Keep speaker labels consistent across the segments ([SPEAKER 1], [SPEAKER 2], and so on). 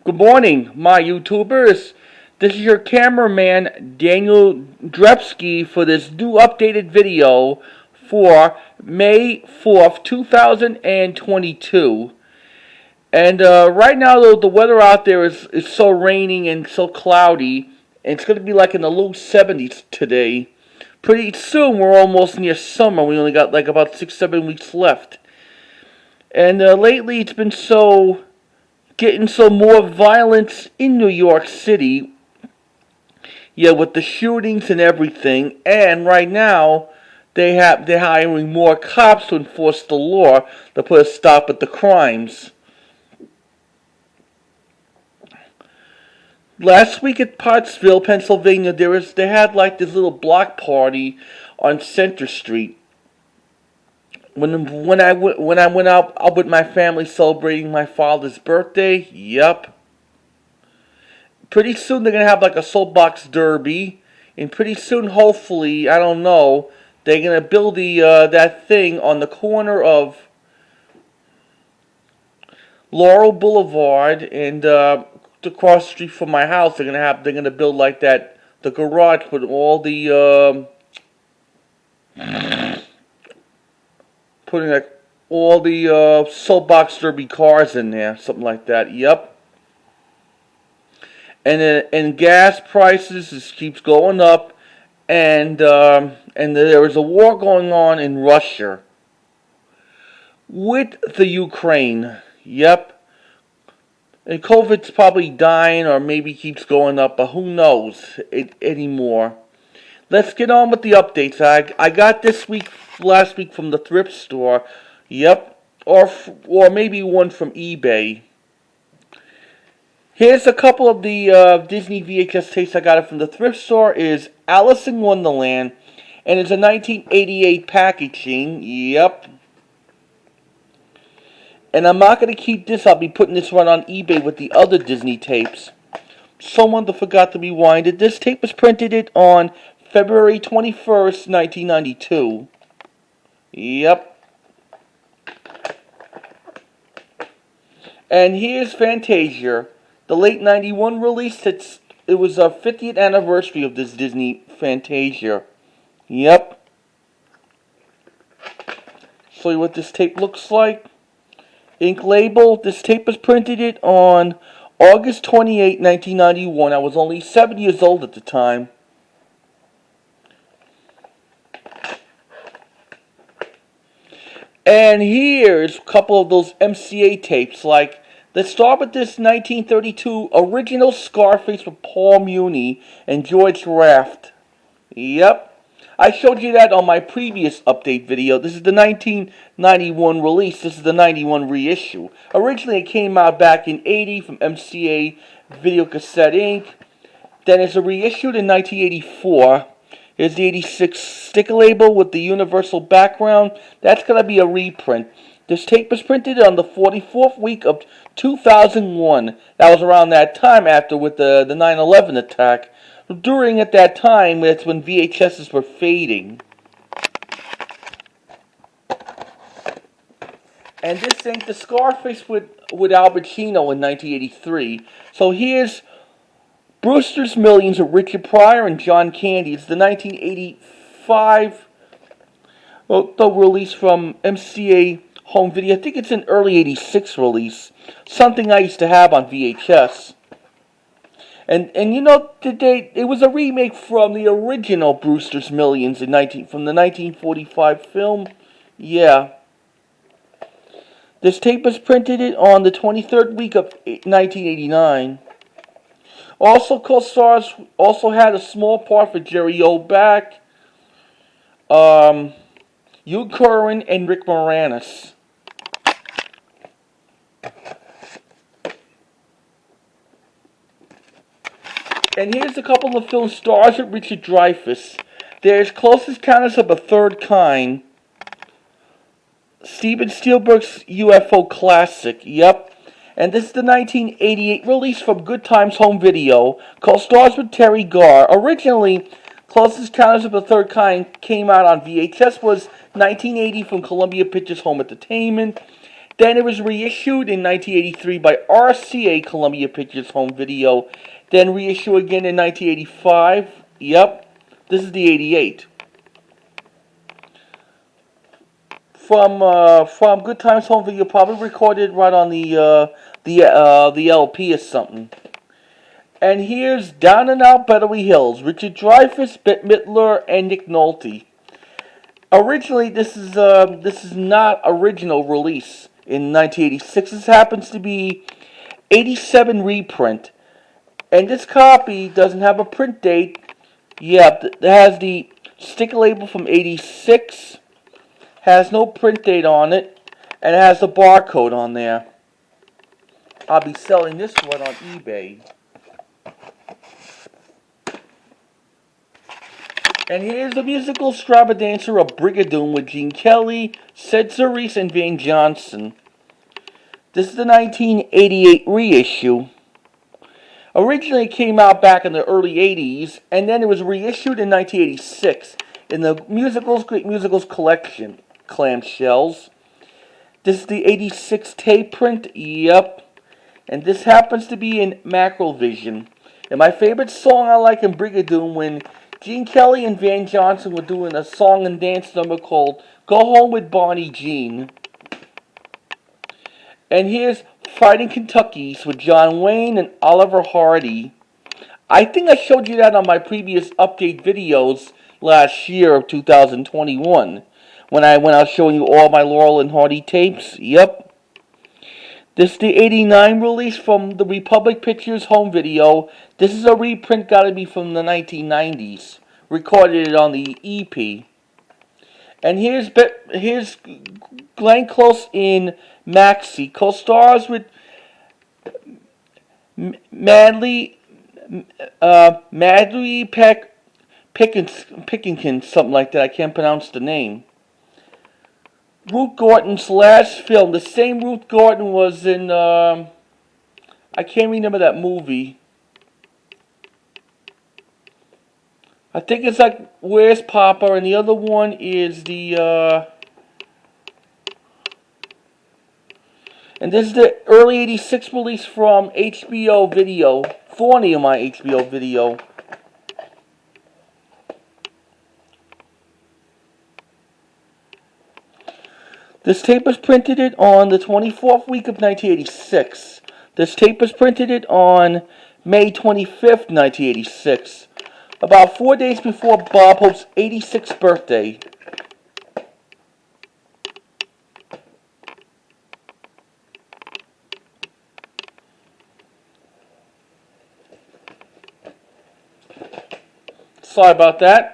[SPEAKER 1] Good morning, my YouTubers. This is your cameraman, Daniel Dreyfuss, for this new updated video for May 4th, 2022. And right now, though, the weather out there is so raining and so cloudy, and it's going to be like in the low 70s today. Pretty soon, we're almost near summer. We only got like about 6-7 weeks left. And lately, it's been getting some more violence in New York City. Yeah, with the shootings and everything. And right now, they're hiring more cops to enforce the law to put a stop at the crimes. Last week at Pottsville, Pennsylvania, they had like this little block party on Center Street. When I went out with my family celebrating my father's birthday, yep. Pretty soon they're gonna have like a soapbox derby, and pretty soon, hopefully, I don't know, they're gonna build that thing on the corner of Laurel Boulevard and across the street from my house. They're gonna build like that, the garage with all the putting like all the soapbox derby cars in there, something like that. Yep. And gas prices just keeps going up, and there is a war going on in Russia with the Ukraine. Yep. And COVID's probably dying, or maybe keeps going up, but who knows anymore. Let's get on with the updates. I got last week from the thrift store. Yep. Or maybe one from eBay. Here's a couple of the Disney VHS tapes I got it from the thrift store. Is Alice in Wonderland, and it's a 1988 packaging. Yep. And I'm not going to keep this. I'll be putting this one on eBay with the other Disney tapes. Someone forgot to rewind it. This tape was printed on February 21st, 1992. Yep. And here's Fantasia, the late 91 release. It was a 50th anniversary of this Disney Fantasia. Yep. Show you what this tape looks like. Ink label. This tape was printed on August 28, 1991. I was only 7 years old at the time. And here's a couple of those MCA tapes. Like, let's start with this 1932 original Scarface with Paul Muni and George Raft. Yep. I showed you that on my previous update video. This is the 1991 release. This is the 91 reissue. Originally, it came out back in 80 from MCA Video Cassette Inc. Then it's reissued in 1984. Here's the 86 sticker label with the universal background. That's going to be a reprint. This tape was printed on the 44th week of 2001. That was around that time after with the 9/11 attack. During at that time, that's when VHSs were fading. And this ain't the Scarface with Al Pacino in 1983. So here's Brewster's Millions with Richard Pryor and John Candy. It's the 1985 the release from MCA Home Video. I think it's an early 86 release. Something I used to have on VHS. And you know, it was a remake from the original Brewster's Millions from the 1945 film. Yeah. This tape was printed on the 23rd week of 1989. Also, co-stars also had a small part for Jerry Oback, Hugh Curran, and Rick Moranis. And here's a couple of film stars with Richard Dreyfuss. There's Close Encounters of a Third Kind, Steven Spielberg's UFO classic. Yep. And this is the 1988 release from Good Times Home Video. Co-stars with Terry Garr. Originally, Close Encounters of the Third Kind came out on VHS. Was 1980 from Columbia Pictures Home Entertainment. Then it was reissued in 1983 by RCA Columbia Pictures Home Video. Then reissued again in 1985. Yep, this is the 88. From Good Times Home Video, probably recorded right on the LP or something. And here's Down and Out Beverly Hills, Richard Dreyfuss, Bette Midler, and Nick Nolte. Originally, this is not original release in 1986. This happens to be 87 reprint, and this copy doesn't have a print date. Yeah, it has the sticker label from 86, has no print date on it, and it has the barcode on there. I'll be selling this one on eBay. And here's the musical extravaganza of Brigadoon with Gene Kelly, Sid Cerise, and Van Johnson. This is the 1988 reissue. Originally it came out back in the early 80s, and then it was reissued in 1986 in the Great Musicals Collection, clamshells. This is the 86 tape print, yep. And this happens to be in Macrovision. And my favorite song I like in Brigadoon, when Gene Kelly and Van Johnson were doing a song and dance number called Go Home with Bonnie Jean. And here's Fighting Kentuckies with John Wayne and Oliver Hardy. I think I showed you that on my previous update videos last year of 2021. When I was showing you all my Laurel and Hardy tapes. Yep. This is the 89 release from the Republic Pictures home video. This is a reprint, gotta be from the 1990s. Recorded it on the EP. And here's Glenn Close in Maxie. Co-stars with Madly Pickington, something like that. I can't pronounce the name. Ruth Gordon's last film. The same Ruth Gordon was in, I can't remember that movie. I think it's like Where's Papa, and the other one is the, and this is the early 86 release from HBO Video. Thorny on my HBO Video. This tape was printed it on the 24th week of 1986. This tape was printed it on May 25th, 1986. About 4 days before Bob Hope's 86th birthday. Sorry about that.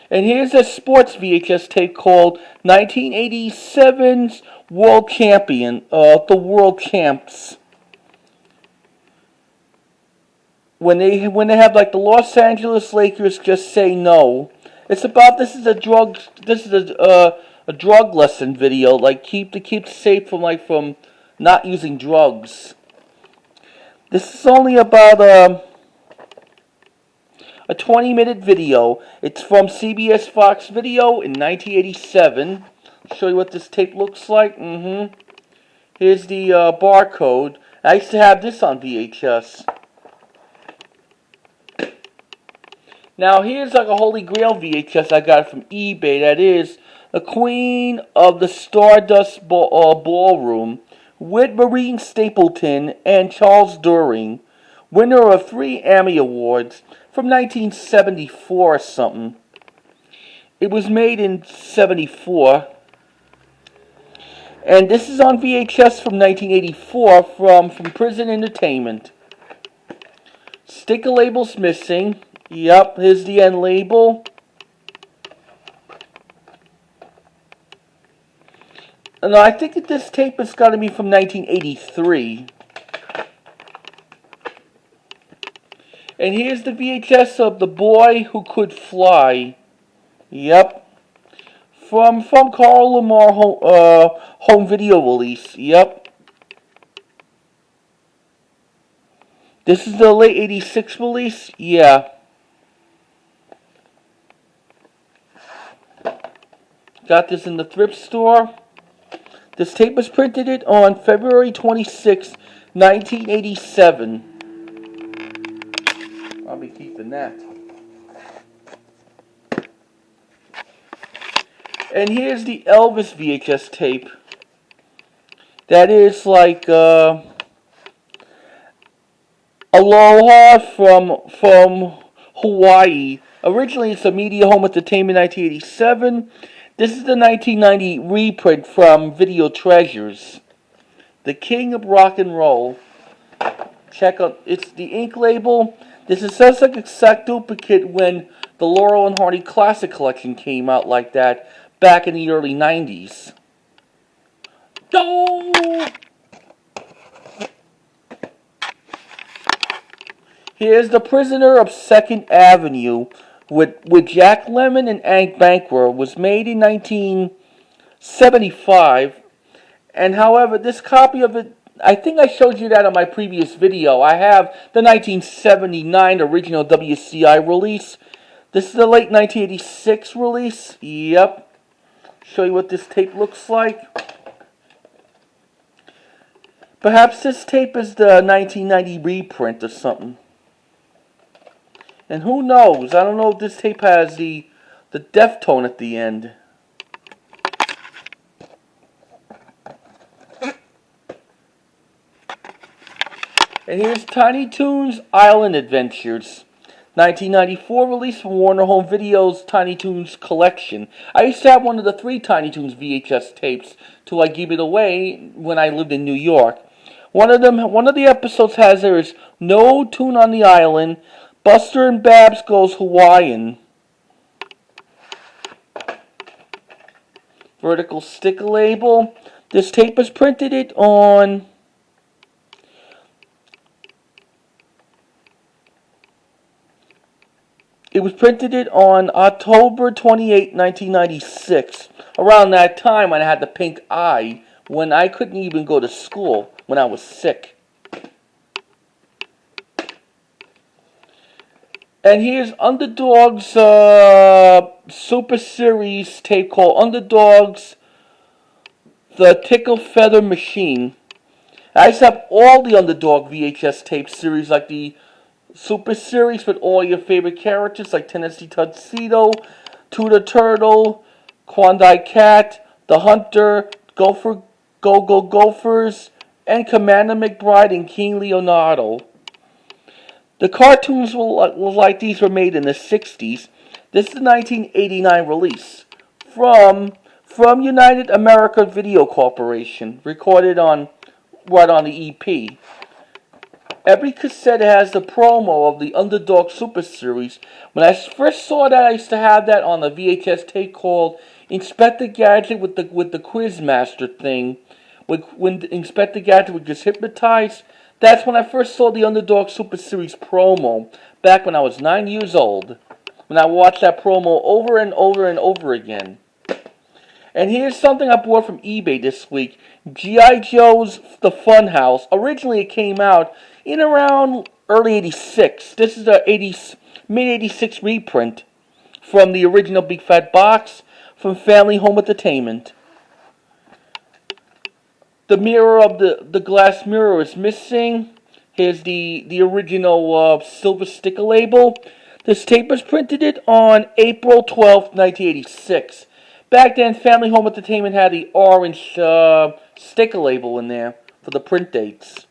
[SPEAKER 1] And here's a sports VHS tape called 1987's World Champion, the World Champs. When they have like the Los Angeles Lakers just say no. It's about, this is a drug lesson video, like keep safe from not using drugs. This is only about a 20-minute video. It's from CBS Fox Video in 1987. I'll show you what this tape looks like. Here's the barcode. I used to have this on VHS. Now here's like a Holy Grail VHS I got from eBay. That is the Queen of the Stardust Ballroom with Maureen Stapleton and Charles Durning, winner of 3 Emmy Awards, from 1974 or something. It was made in 74. And this is on VHS from 1984 from Prison Entertainment. Sticker label's missing. Yep, here's the end label. And I think that this tape has got to be from 1983. And here's the VHS of The Boy Who Could Fly. Yep. From Carl Lamar home video release. Yep. This is the late 86 release. Yeah. Got this in the thrift store. This tape was printed on February 26, 1987. I'll be keeping that. And here's the Elvis VHS tape. That is like Aloha from Hawaii. Originally, it's a Media Home Entertainment 1987. This is the 1990 reprint from Video Treasures. The King of Rock and Roll. Check out, it's the ink label. This is just like exact duplicate when the Laurel and Hardy Classic Collection came out like that back in the early 90s. Oh! Here's The Prisoner of 2nd Avenue with Jack Lemmon and Hank Bancroft. Was made in 1975. And however, this copy of it, I think I showed you that on my previous video. I have the 1979 original WCI release. This is the late 1986 release. Yep. Show you what this tape looks like. Perhaps this tape is the 1990 reprint or something. And who knows? I don't know if this tape has the Deftone at the end. And here's Tiny Toons Island Adventures. 1994 release from Warner Home Video's Tiny Toons collection. I used to have one of the 3 Tiny Toons VHS tapes till I gave it away when I lived in New York. One of the episodes has there's No Toon on the Island, Buster and Babs Goes Hawaiian. Vertical sticker label. This tape was printed on October 28, 1996. Around that time when I had the pink eye, when I couldn't even go to school, when I was sick. And here's Underdog's Super Series tape called Underdogs, The Tickle Feather Machine. I used to have all the Underdog VHS tape series, like the Super Series with all your favorite characters like Tennessee Tuxedo, Tudor Turtle, Klondike Cat, The Hunter, Go Go Gophers, and Commander McBride and King Leonardo. The cartoons like these were made in the 60s. This is the 1989 release from United America Video Corporation, recorded right on the EP. Every cassette has the promo of the Underdog Super Series. When I first saw that, I used to have that on a VHS tape called Inspector Gadget with the Quizmaster thing. When Inspector Gadget would just hypnotize. That's when I first saw the Underdog Super Series promo, back when I was 9 years old. When I watched that promo over and over and over again. And here's something I bought from eBay this week. G.I. Joe's The Funhouse. Originally it came out in around early 86. This is a mid-86 reprint from the original Big Fat Box from Family Home Entertainment. The mirror of the glass mirror is missing. Here's the original silver sticker label. This tape was printed on April 12th, 1986. Back then, Family Home Entertainment had the orange sticker label in there for the print dates.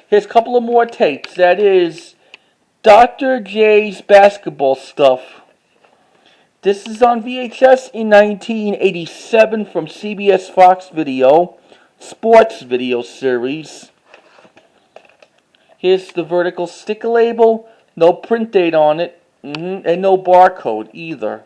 [SPEAKER 1] Here's a couple of more tapes. That is Dr. J's Basketball Stuff. This is on VHS in 1987 from CBS Fox Video, Sports Video Series. Here's the vertical sticker label, no print date on it, and no barcode either.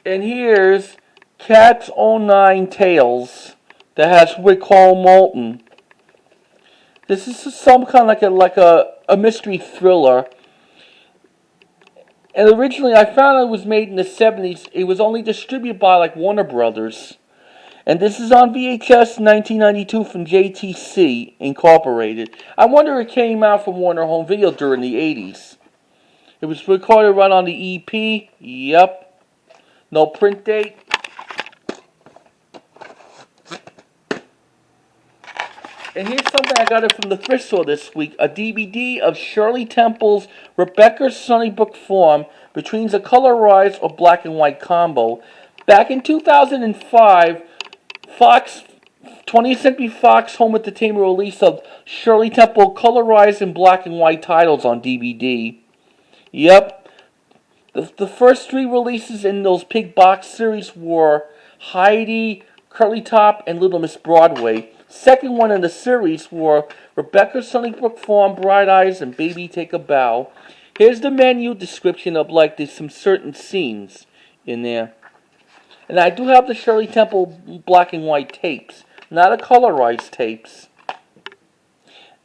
[SPEAKER 1] And here's Cat's 09 Tales that has Rick Hall Moulton. This is some kind of like a mystery thriller. And originally I found it was made in the 70s. It was only distributed by like Warner Brothers. And this is on VHS 1992 from JTC Incorporated. I wonder if it came out from Warner Home Video during the 80s. It was recorded right on the EP. Yep. No print date. And here's something I got it from the thrift store this week. A DVD of Shirley Temple's Rebecca's Sunnybrook Farm between a colorized or black and white combo. Back in 2005, 20th Century Fox Home Entertainment release of Shirley Temple colorized and black and white titles on DVD. Yep. The first three releases in those Pig Box series were Heidi, Curly Top, and Little Miss Broadway. Second one in the series were Rebecca's Sunnybrook Farm, Bright Eyes, and Baby Take a Bow. Here's the menu description of there's some certain scenes in there. And I do have the Shirley Temple black and white tapes, not a colorized tapes.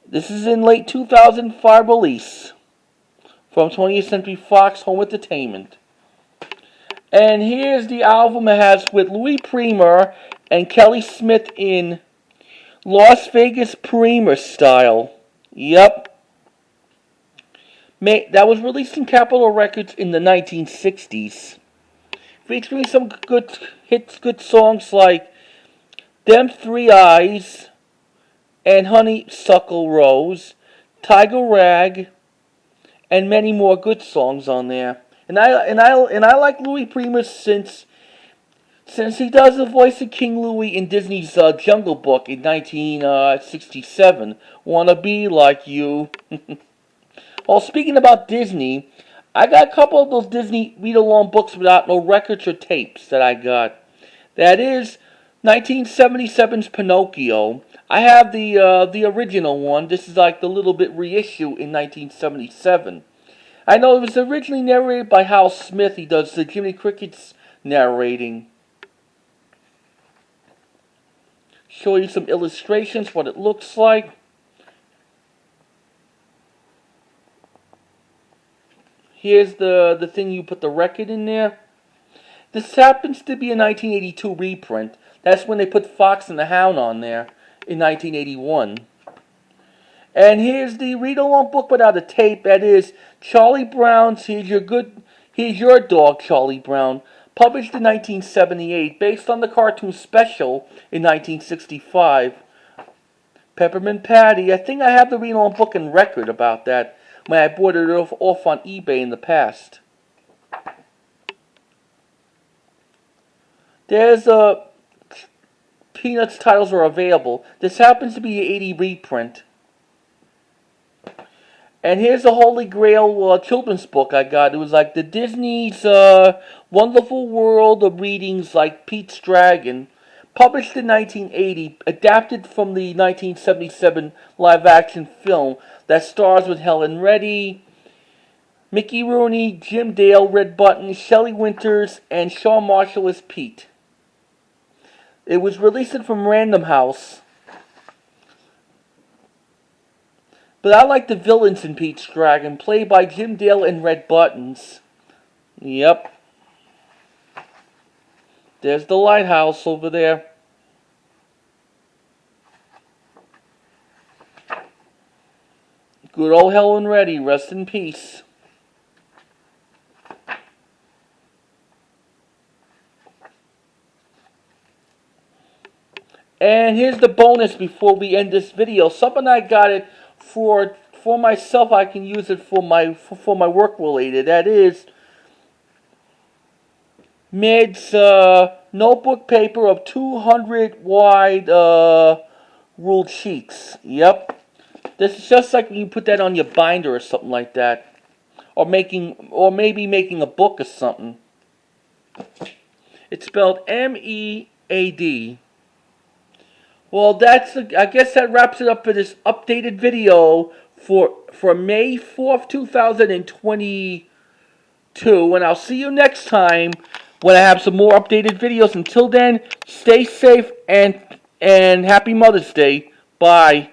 [SPEAKER 1] This is in late 2005 release from 20th Century Fox Home Entertainment. And here's the album it has with Louis Prima and Kelly Smith in Las Vegas Prima style. Yep. That was released in Capitol Records in the 1960s. Featuring some good hits, good songs like Them Three Eyes and Honeysuckle Rose, Tiger Rag, and many more good songs on there. And I like Louis Prima since he does the voice of King Louie in Disney's Jungle Book in 1967. Wanna Be Like You. Well, speaking about Disney, I got a couple of those Disney read-along books without no records or tapes that I got. That is 1977's Pinocchio. I have the original one. This is like the little bit reissue in 1977. I know it was originally narrated by Hal Smith. He does the Jiminy Cricket's narrating. Show you some illustrations, what it looks like. Here's the thing you put the record in there. This happens to be a 1982 reprint. That's when they put Fox and the Hound on there in 1981. And here's the read-along book without a tape. That is Charlie Brown's Here's Your Dog, Charlie Brown. Published in 1978, based on the cartoon special in 1965. Peppermint Patty. I think I have the read-along book and record about that when I bought it off on eBay in the past. There's Peanuts titles are available. This happens to be an 80 reprint. And here's the Holy Grail children's book I got. It was like the Disney's Wonderful World of Readings, like Pete's Dragon. Published in 1980, adapted from the 1977 live-action film that stars with Helen Reddy, Mickey Rooney, Jim Dale, Red Button, Shelley Winters, and Shawn Marshall as Pete. It was released from Random House. But I like the villains in Pete's Dragon, played by Jim Dale and Red Buttons. Yep. There's the lighthouse over there. Good old Helen Reddy, rest in peace. And here's the bonus before we end this video. Something I got it for myself. I can use it for my work related. That is Med's notebook paper of 200 wide ruled sheets. Yep. This is just like when you put that on your binder or something like that. Or maybe making a book or something. It's spelled M-E-A-D. Well, I guess that wraps it up for this updated video for May 4th, 2022. And I'll see you next time when I have some more updated videos. Until then, stay safe and happy Mother's Day. Bye.